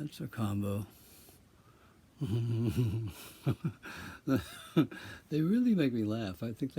That's a combo. They really make me laugh. I think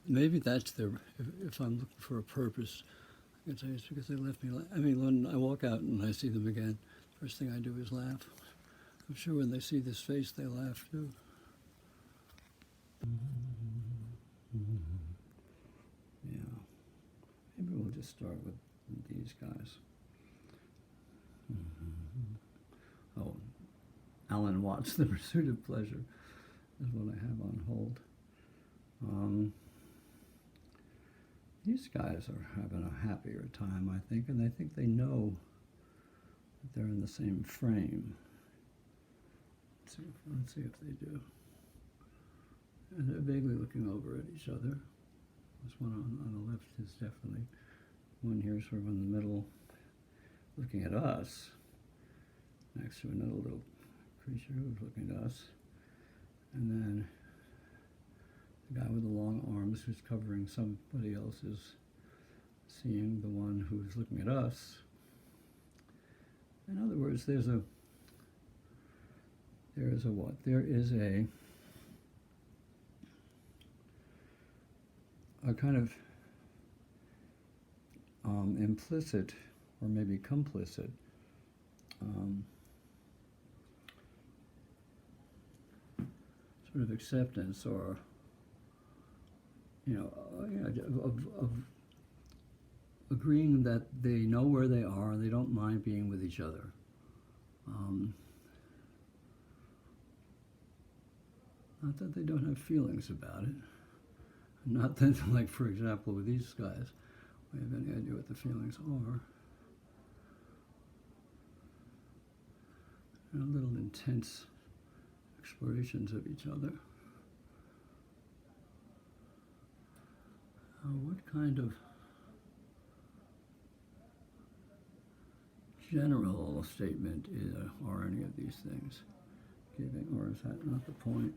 maybe that's their. If I'm looking for a purpose, I can say it's because they left me. I mean, when I walk out and I see them again, first thing I do is laugh. I'm sure when they see this face, they laugh too. Yeah. Maybe we'll just start with these guys. Oh, Alan Watts, The Pursuit of Pleasure is what I have on hold. These guys are having a happier time, I think, and I think they know that they're in the same frame. Let's see if they do. And they're vaguely looking over at each other. This one on the left is definitely one here sort of in the middle looking at us, next to another little creature who's looking at us. And then the guy with the long arms who's covering somebody else is seeing the one who's looking at us. In other words, there is a what? There is a kind of implicit or maybe complicit sort of acceptance or of agreeing that they know where they are and they don't mind being with each other. Not that they don't have feelings about it. Not that, like, for example, with these guys, we have any idea what the feelings are. They're little intense explorations of each other. What kind of general statement are any of these things giving, or is that not the point?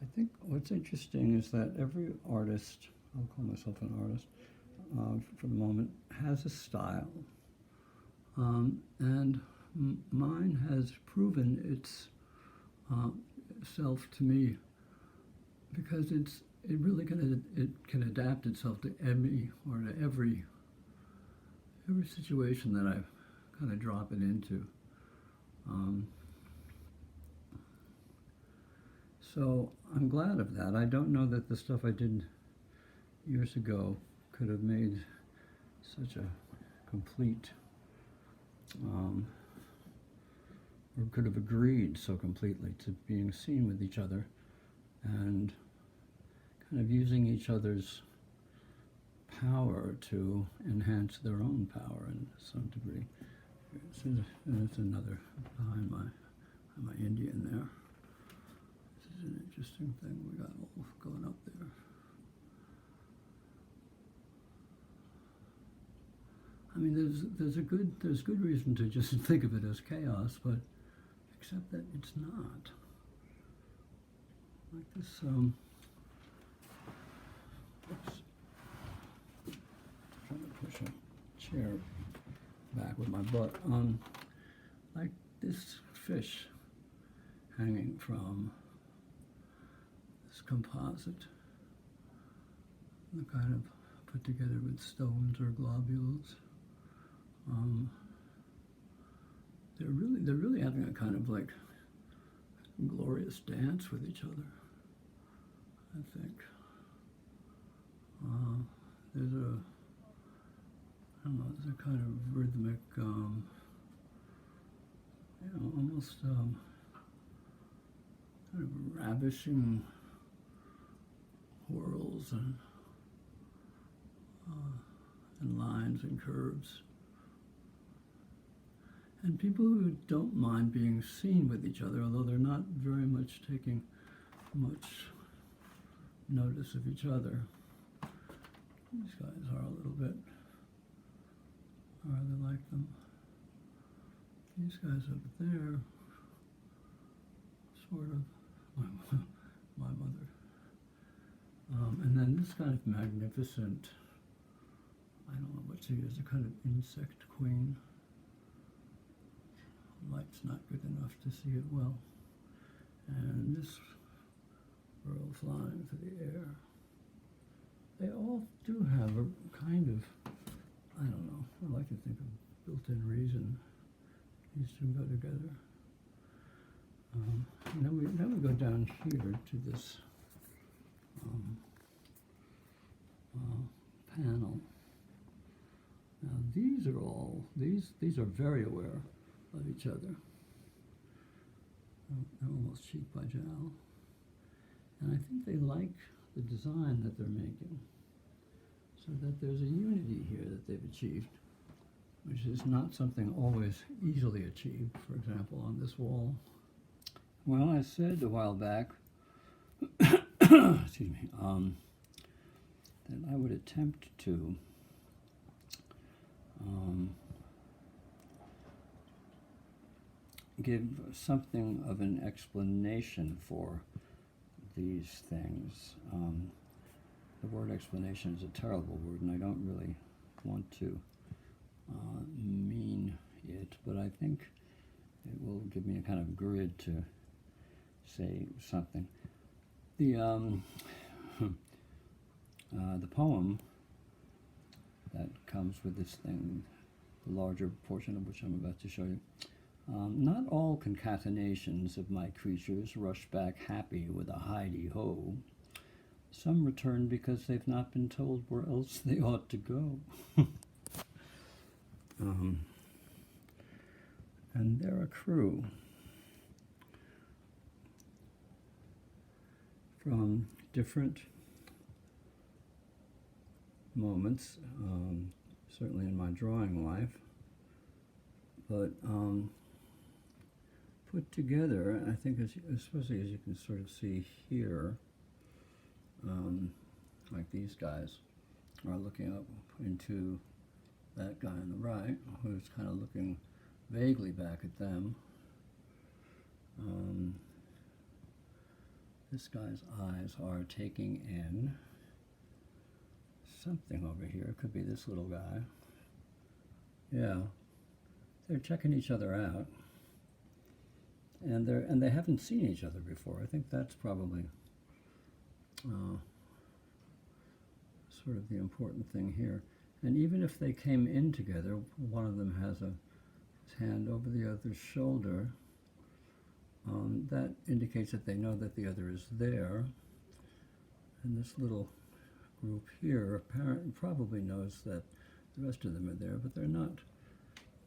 I think what's interesting is that every artist, I'll call myself an artist for the moment, has a style. And mine has proven its self to me because it really can adapt itself to every situation that I kind of drop it into. So I'm glad of that. I don't know that the stuff I did years ago could have made such a complete, or could have agreed so completely to being seen with each other and kind of using each other's power to enhance their own power in some degree. It's another behind my Indian there. This is an interesting thing we got all going up there. I mean, there's good reason to just think of it as chaos, but except that it's not. Like this, oops, trying to push a chair back with my butt. Like this fish hanging from this composite, the kind of put together with stones or globules. They're really having a kind of like glorious dance with each other, I think. There's a kind of rhythmic, almost kind of ravishing whirls and lines and curves. And people who don't mind being seen with each other, although they're not very much taking much notice of each other. These guys are a little bit, I rather like them. These guys up there, sort of, my mother. And then this kind of magnificent I don't know what she is, a kind of insect queen. Light's not good enough to see it well. And this bird flying through the air. They all do have a kind of, I don't know, I like to think of built-in reason. These two go together. And then we go down here to this panel. Now these are all, these are very aware of each other. They're almost cheek by jowl. And I think they like the design that they're making, so that there's a unity here that they've achieved, which is not something always easily achieved, for example, on this wall. Well, I said a while back excuse me, that I would attempt to give something of an explanation for these things. The word explanation is a terrible word, and I don't really want to mean it, but I think it will give me a kind of grid to say something. The poem that comes with this thing, the larger portion of which I'm about to show you. Not all concatenations of my creatures rush back happy with a hidey-ho. Some return because they've not been told where else they ought to go. And they're a crew from different moments, certainly in my drawing life, but put together, I think, especially as you can sort of see here, like these guys are looking up into that guy on the right, who's kind of looking vaguely back at them. This guy's eyes are taking in something over here. It could be this little guy. Yeah, they're checking each other out, and they haven't seen each other before. I think that's probably sort of the important thing here. And even if they came in together, one of them has his hand over the other's shoulder. That indicates that they know that the other is there. And this little group here apparently probably knows that the rest of them are there, but they're not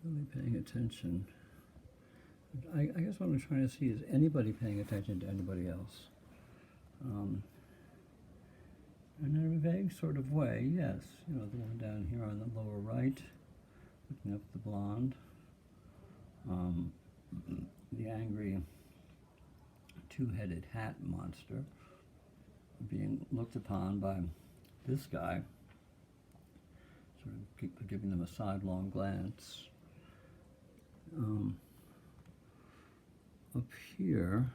really paying attention. I guess what I'm trying to see is anybody paying attention to anybody else. In a vague sort of way, yes. You know, the one down here on the lower right, looking up the blonde. The angry two-headed hat monster being looked upon by this guy, sort of giving them a sidelong glance. Up here,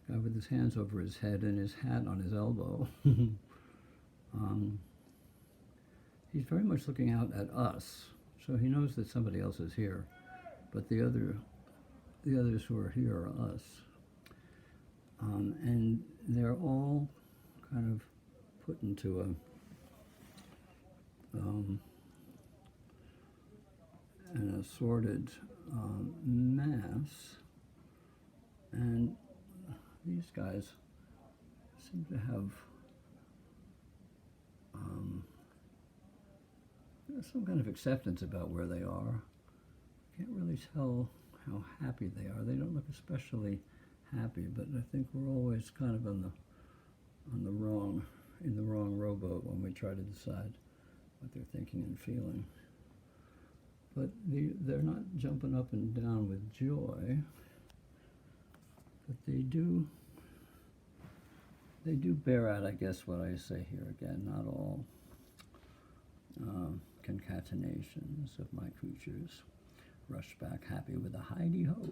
guy with his hands over his head and his hat on his elbow. He's very much looking out at us, so he knows that somebody else is here, but the others who are here are us. And they're all kind of put into an assorted mass, and these guys seem to have some kind of acceptance about where they are. Can't really tell how happy they are. They don't look especially happy, but I think we're always kind of in the wrong rowboat when we try to decide what they're thinking and feeling. But they're not jumping up and down with joy, but they do bear out, I guess, what I say here again. Not all concatenations of my creatures rush back happy with a hidey-ho.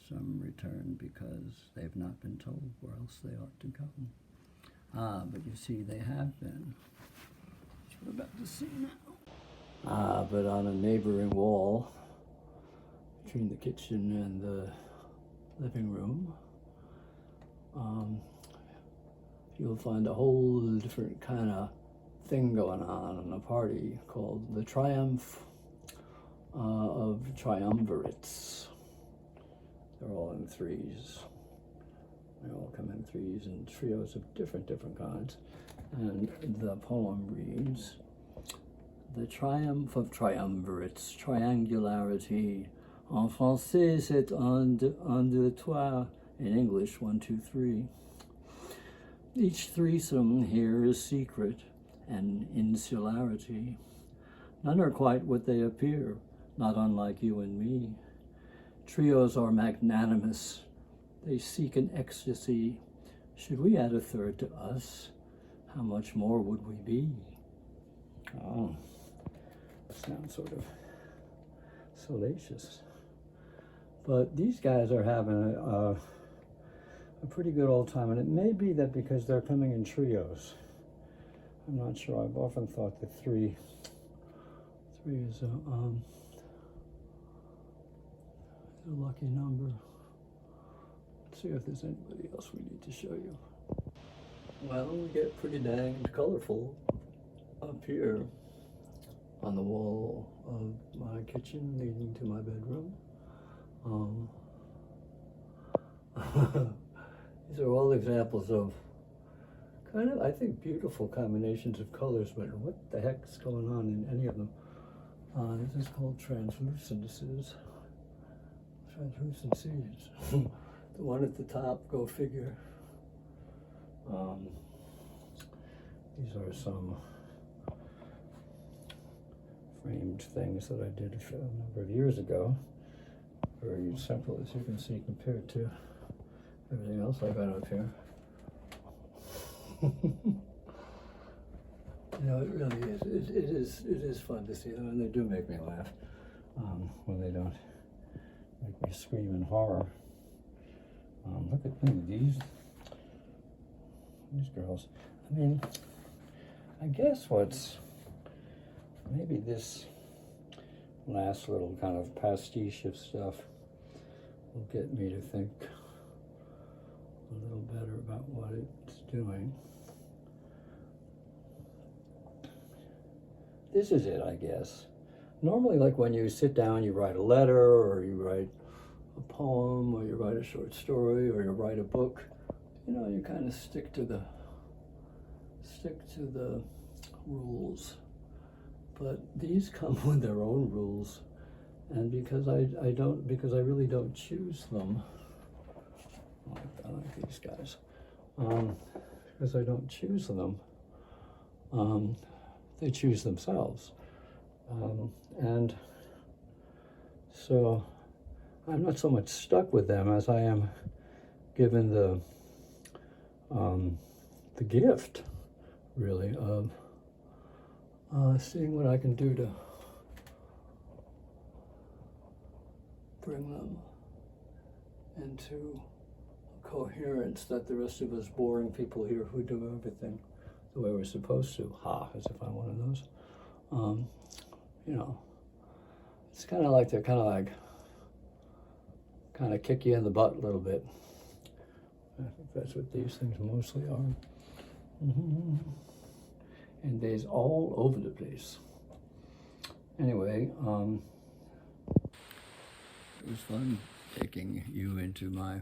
Some return because they've not been told where else they ought to go. But you see, they have been. It's to see now. But on a neighboring wall between the kitchen and the living room, you'll find a whole different kind of thing going on in a party called the Triumph of Triumvirates. They're all in threes. They all come in threes and trios of different kinds. And the poem reads, the triumph of triumvirates, triangularity. En français, c'est un, deux, trois. In English, 1, 2, 3. Each threesome here is secret and insularity. None are quite what they appear, not unlike you and me. Trios are magnanimous. They seek an ecstasy. Should we add a third to us, how much more would we be? Oh, sounds sort of salacious. But these guys are having a pretty good old time, and it may be that because they're coming in trios. I'm not sure. I've often thought that three is a lucky number. Let's see if there's anybody else we need to show you. Well, we get pretty dang colorful up here on the wall of my kitchen leading to my bedroom. These are all examples of kind of, I think, beautiful combinations of colors, but what the heck's going on in any of them? This is called translucencies. The one at the top, go figure. These are some framed things that I did a number of years ago. Very simple, as you can see, compared to everything else I've got up here. You know, it really is. It is fun to see them, and they do make me laugh when they don't make me scream in horror. Look at these girls. I mean, I guess what's maybe this last little kind of pastiche of stuff will get me to think a little better about what it's doing. This is it, I guess. Normally, like when you sit down, you write a letter, or you write a poem, or you write a short story, or you write a book, you know, you kind of stick to the rules. But these come with their own rules, and because I really don't choose them. I like these guys. Because I don't choose them, they choose themselves. And so I'm not so much stuck with them as I am given the gift, really, of seeing what I can do to bring them into coherence that the rest of us boring people here who do everything the way we're supposed to, as if I'm one of those, you know, it's kind of like they're kind of kick you in the butt a little bit. I think that's what these things mostly are. And they's all over the place. Anyway, it was fun taking you into my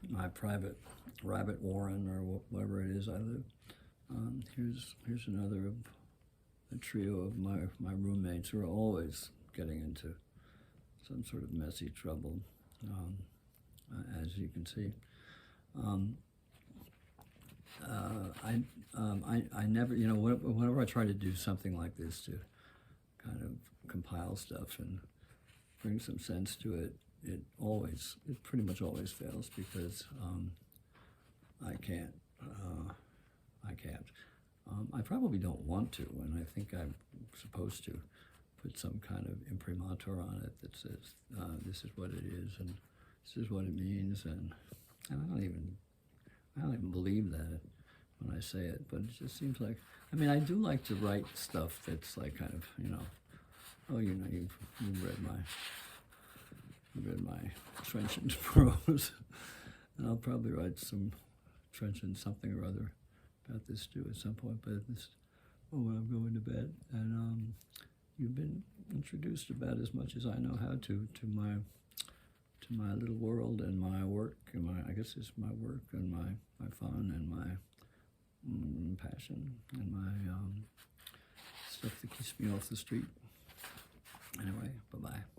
my private rabbit warren, or wherever it is I live. Here's another of a trio of my roommates who are always getting into some sort of messy trouble, as you can see. I never, you know, whenever I try to do something like this to kind of compile stuff and bring some sense to it, it pretty much always fails, because I can't. I probably don't want to, and I think I'm supposed to put some kind of imprimatur on it that says this is what it is and this is what it means, and I don't even believe that when I say it, but it just seems like, I mean, I do like to write stuff that's like kind of, you know, oh, you know, you've read my trenchant prose, and I'll probably write some trenchant something or other about this too at some point, but this, oh, when I'm going to bed, and you've been introduced about as much as I know how to my little world and my work and I guess it's my work and my fun and my passion and my stuff that keeps me off the street. Anyway, bye-bye.